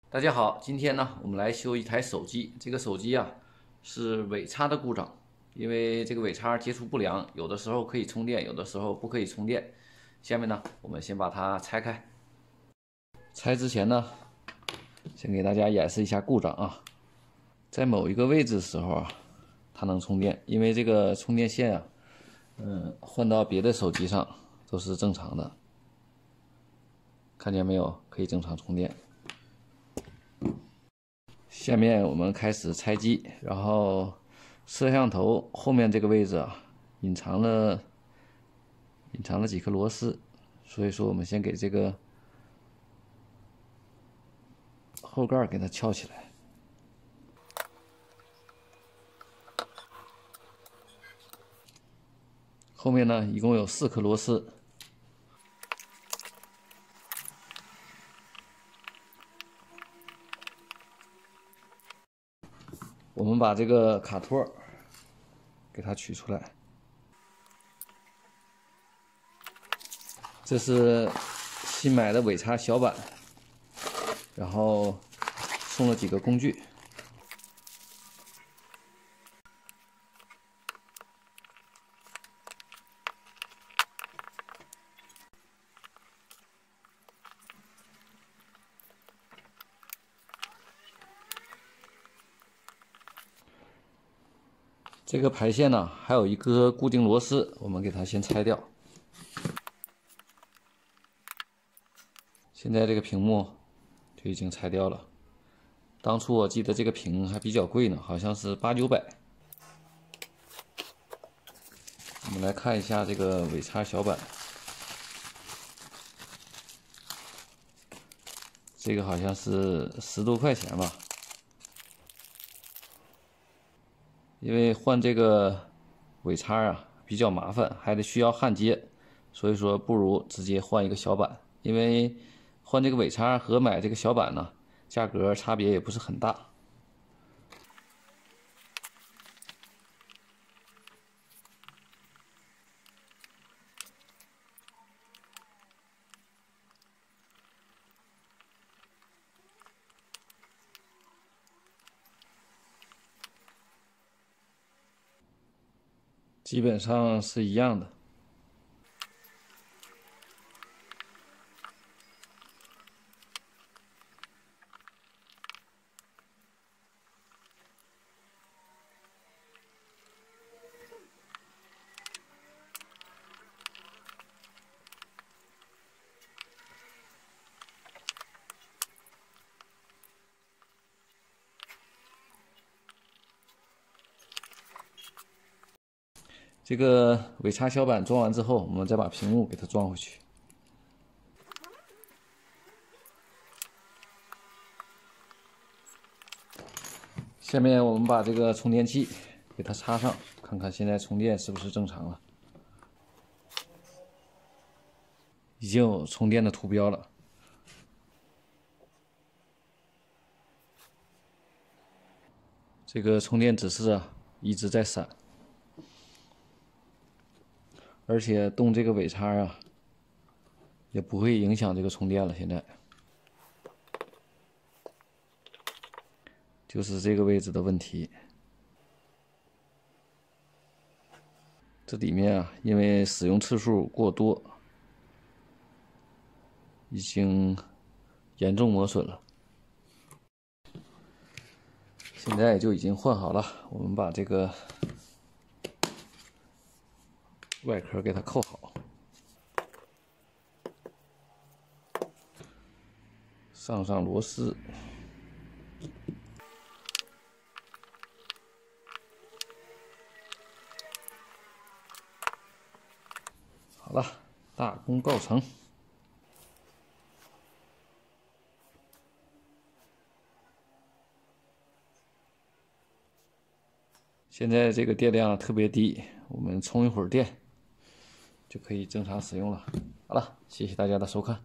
大家好，今天呢，我们来修一台手机。这个手机啊是尾插的故障，因为这个尾插接触不良，有的时候可以充电，有的时候不可以充电。下面呢，我们先把它拆开。拆之前呢，先给大家演示一下故障啊。在某一个位置的时候啊，它能充电，因为这个充电线啊，换到别的手机上都是正常的。看见没有？可以正常充电。下面我们开始拆机，然后摄像头后面这个位置啊，隐藏了几颗螺丝，所以说我们先给这个后盖给它撬起来。后面呢，一共有4颗螺丝。我们把这个卡托给它取出来。这是新买的尾插小板，然后送了几个工具。这个排线呢，还有一颗固定螺丝，我们给它先拆掉。现在这个屏幕就已经拆掉了。当初我记得这个屏还比较贵呢，好像是800-900。我们来看一下这个尾插小板，这个好像是10多块钱吧。因为换这个尾插啊比较麻烦，还得需要焊接，所以说不如直接换一个小板。因为换这个尾插和买这个小板呢，价格差别也不是很大。基本上是一样的。这个尾插小板装完之后，我们再把屏幕给它装回去。下面我们把这个充电器给它插上，看看现在充电是不是正常了。已经有充电的图标了。这个充电指示啊一直在闪，而且动这个尾插啊也不会影响这个充电了。现在就是这个位置的问题。这里面啊，因为使用次数过多，已经严重磨损了。现在就已经换好了，我们把这个外壳给它扣好，上螺丝。好了，大功告成。现在这个电量特别低，我们充一会儿电就可以正常使用了。好了，谢谢大家的收看。